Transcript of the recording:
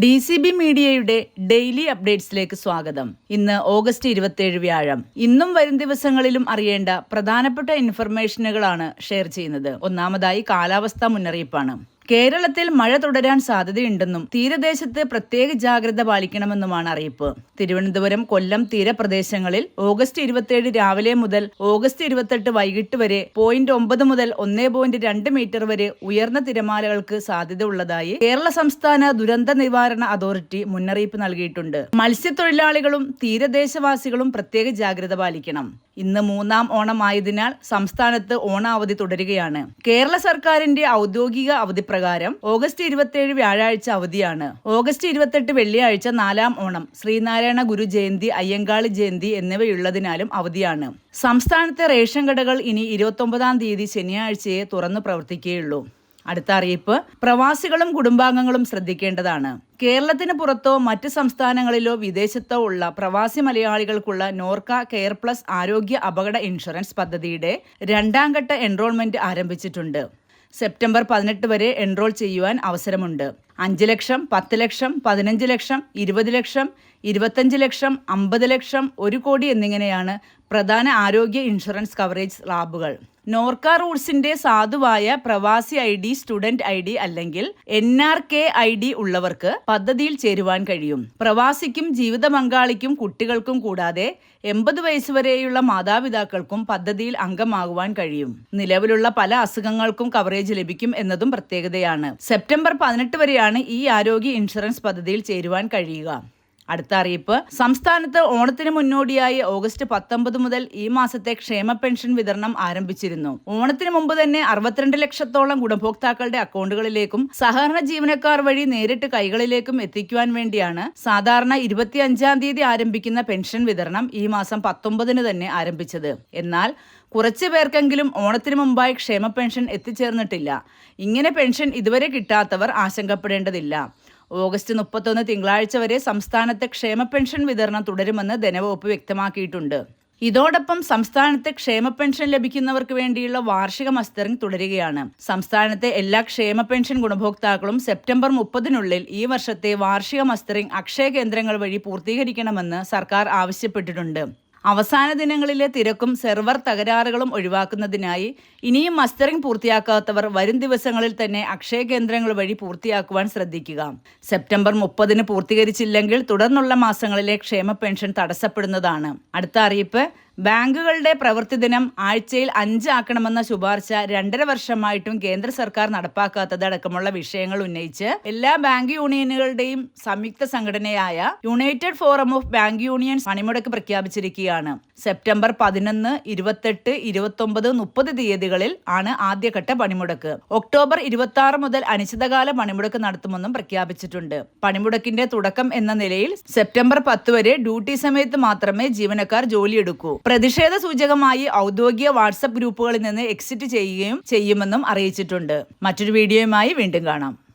DCB മീഡിയയുടെ daily അപ്ഡേറ്റ്സിലേക്ക് സ്വാഗതം. ഇന്ന് ഓഗസ്റ്റ് 27 വ്യാഴം. ഇന്നും വരും ദിവസങ്ങളിലും അറിയേണ്ട പ്രധാനപ്പെട്ട ഇൻഫർമേഷനുകളാണ് ഷെയർ ചെയ്യുന്നത്. ഒന്നാമതായി കാലാവസ്ഥാ മുന്നറിയിപ്പാണ്. കേരളത്തിൽ മഴ തുടരാൻ സാധ്യതയുണ്ടെന്നും തീരദേശത്ത് പ്രത്യേക ജാഗ്രത പാലിക്കണമെന്നുമാണ് അറിയിപ്പ്. തിരുവനന്തപുരം, കൊല്ലം തീരപ്രദേശങ്ങളിൽ ഓഗസ്റ്റ് 27 രാവിലെ മുതൽ ഓഗസ്റ്റ് 28 വൈകിട്ട് വരെ 0.9 മുതൽ 1.2 മീറ്റർ വരെ ഉയർന്ന തിരമാലകൾക്ക് സാധ്യത ഉള്ളതായി കേരള സംസ്ഥാന ദുരന്ത നിവാരണ അതോറിറ്റി മുന്നറിയിപ്പ് നൽകിയിട്ടുണ്ട്. മത്സ്യത്തൊഴിലാളികളും തീരദേശവാസികളും പ്രത്യേക ജാഗ്രത പാലിക്കണം. ഇന്ന് മൂന്നാം ഓണം ആയതിനാൽ സംസ്ഥാനത്ത് ഓണാവധി തുടരുകയാണ്. കേരള സർക്കാരിന്റെ ഔദ്യോഗിക അവധി പ്രകാരം ഓഗസ്റ്റ് 27 വ്യാഴാഴ്ച അവധിയാണ്. ഓഗസ്റ്റ് 28 വെള്ളിയാഴ്ച നാലാം ഓണം, ശ്രീനാരായണ ഗുരു ജയന്തി, അയ്യങ്കാളി ജയന്തി എന്നിവയുള്ളതിനാലും അവധിയാണ്. സംസ്ഥാനത്തെ റേഷൻ കടകൾ ഇനി 29-ാം തീയതി ശനിയാഴ്ചയെ തുറന്നു പ്രവർത്തിക്കുകയുള്ളൂ. അടുത്ത അറിയിപ്പ് പ്രവാസികളും കുടുംബാംഗങ്ങളും ശ്രദ്ധിക്കേണ്ടതാണ്. കേരളത്തിന് പുറത്തോ മറ്റ് സംസ്ഥാനങ്ങളിലോ വിദേശത്തോ ഉള്ള പ്രവാസി മലയാളികൾക്കുള്ള നോർക്ക കെയർ പ്ലസ് ആരോഗ്യ അപകട ഇൻഷുറൻസ് പദ്ധതിയുടെ 2ാം ഘട്ട എൻറോൾമെന്റ് ആരംഭിച്ചിട്ടുണ്ട്. സെപ്റ്റംബർ 18 വരെ എൻറോൾ ചെയ്യുവാൻ അവസരമുണ്ട്. 5 ലക്ഷം, 10 ലക്ഷം, 15 ലക്ഷം, 20 ലക്ഷം, 25 ലക്ഷം, 50 ലക്ഷം, 1 കോടി എന്നിങ്ങനെയാണ് പ്രധാന ആരോഗ്യ ഇൻഷുറൻസ് കവറേജ് സ്ലാബുകൾ. നോർക്ക റൂൾസിന്റെ സാധുവായ പ്രവാസി ID, സ്റ്റുഡന്റ് ID അല്ലെങ്കിൽ NRK ID ഉള്ളവർക്ക് പദ്ധതിയിൽ ചേരുവാൻ കഴിയും. പ്രവാസിക്കും ജീവിത പങ്കാളിക്കും കുട്ടികൾക്കും കൂടാതെ 80 വയസ്സ് വരെയുള്ള മാതാപിതാക്കൾക്കും പദ്ധതിയിൽ അംഗമാകുവാൻ കഴിയും. നിലവിലുള്ള പല അസുഖങ്ങൾക്കും കവറേജ് ലഭിക്കും എന്നതും പ്രത്യേകതയാണ്. സെപ്റ്റംബർ 18 വരെയാണ് ഈ ആരോഗ്യ ഇൻഷുറൻസ് പദ്ധതിയിൽ ചേരുവാൻ കഴിയുക. അടുത്ത അറിയിപ്പ് സംസ്ഥാനത്ത് ഓണത്തിന് മുന്നോടിയായി ഓഗസ്റ്റ് 19 മുതൽ ഈ മാസത്തെ ക്ഷേമ പെൻഷൻ വിതരണം ആരംഭിച്ചിരുന്നു. ഓണത്തിന് മുമ്പ് തന്നെ 62 ലക്ഷത്തോളം ഗുണഭോക്താക്കളുടെ അക്കൗണ്ടുകളിലേക്കും സഹകരണ ജീവനക്കാർ വഴി നേരിട്ട് കൈകളിലേക്കും എത്തിക്കുവാൻ വേണ്ടിയാണ് സാധാരണ 25-ാം തീയതി ആരംഭിക്കുന്ന പെൻഷൻ വിതരണം ഈ മാസം 19-ന് തന്നെ ആരംഭിച്ചത്. എന്നാൽ കുറച്ചു പേർക്കെങ്കിലും ഓണത്തിന് മുമ്പായി ക്ഷേമ പെൻഷൻ എത്തിച്ചേർന്നിട്ടില്ല. ഇങ്ങനെ പെൻഷൻ ഇതുവരെ കിട്ടാത്തവർ ആശങ്കപ്പെടേണ്ടതില്ല. ഓഗസ്റ്റ് 31 തിങ്കളാഴ്ച വരെ സംസ്ഥാനത്തെ ക്ഷേമ പെൻഷൻ വിതരണം തുടരുമെന്ന് ധനവകുപ്പ് വ്യക്തമാക്കിയിട്ടുണ്ട്. ഇതോടൊപ്പം സംസ്ഥാനത്തെ ക്ഷേമ പെൻഷൻ ലഭിക്കുന്നവർക്ക് വേണ്ടിയുള്ള വാർഷിക മസ്റ്ററിംഗ് തുടരുകയാണ്. സംസ്ഥാനത്തെ എല്ലാ ക്ഷേമ പെൻഷൻ ഗുണഭോക്താക്കളും സെപ്റ്റംബർ 30-നുള്ളിൽ ഈ വർഷത്തെ വാർഷിക മസ്റ്ററിംഗ് അക്ഷയ കേന്ദ്രങ്ങൾ വഴി പൂർത്തീകരിക്കണമെന്ന് സർക്കാർ ആവശ്യപ്പെട്ടിട്ടുണ്ട്. അവസാന ദിനങ്ങളിലെ തിരക്കും സെർവർ തകരാറുകളും ഒഴിവാക്കുന്നതിനായി ഇനിയും മസ്റ്ററിംഗ് പൂർത്തിയാക്കാത്തവർ വരും ദിവസങ്ങളിൽ തന്നെ അക്ഷയ കേന്ദ്രങ്ങൾ വഴി പൂർത്തിയാക്കുവാൻ ശ്രദ്ധിക്കുക. സെപ്റ്റംബർ 30-ന് പൂർത്തീകരിച്ചില്ലെങ്കിൽ തുടർന്നുള്ള മാസങ്ങളിലെ ക്ഷേമ പെൻഷൻ തടസ്സപ്പെടുന്നതാണ്. അടുത്ത അറിയിപ്പ് ബാങ്കുകളുടെ പ്രവൃത്തി ദിനം ആഴ്ചയിൽ 5 ആക്കണമെന്ന ശുപാർശ 2.5 വർഷമായിട്ടും കേന്ദ്ര സർക്കാർ നടപ്പാക്കാത്തതടക്കമുള്ള വിഷയങ്ങൾ ഉന്നയിച്ച് എല്ലാ ബാങ്ക് യൂണിയനുകളുടെയും സംയുക്ത സംഘടനയായ United forum of bank unions പണിമുടക്ക് പ്രഖ്യാപിച്ചിരിക്കുകയാണ്. സെപ്റ്റംബർ 11, 28, 29, 30 തീയതികളിൽ ആണ് ആദ്യഘട്ട പണിമുടക്ക്. ഒക്ടോബർ 26 മുതൽ അനിശ്ചിതകാല പണിമുടക്ക് നടത്തുമെന്നും പ്രഖ്യാപിച്ചിട്ടുണ്ട്. പണിമുടക്കിന്റെ തുടക്കം എന്ന നിലയിൽ സെപ്റ്റംബർ 10 വരെ ഡ്യൂട്ടി സമയത്ത് മാത്രമേ ജീവനക്കാർ ജോലിയെടുക്കൂ. പ്രതിഷേധ സൂചകമായി ഔദ്യോഗിക വാട്സ്ആപ്പ് ഗ്രൂപ്പുകളിൽ നിന്ന് എക്സിറ്റ് ചെയ്യുകയും ചെയ്യുമെന്നും അറിയിച്ചിട്ടുണ്ട്. മറ്റൊരു വീഡിയോയുമായി വീണ്ടും കാണാം.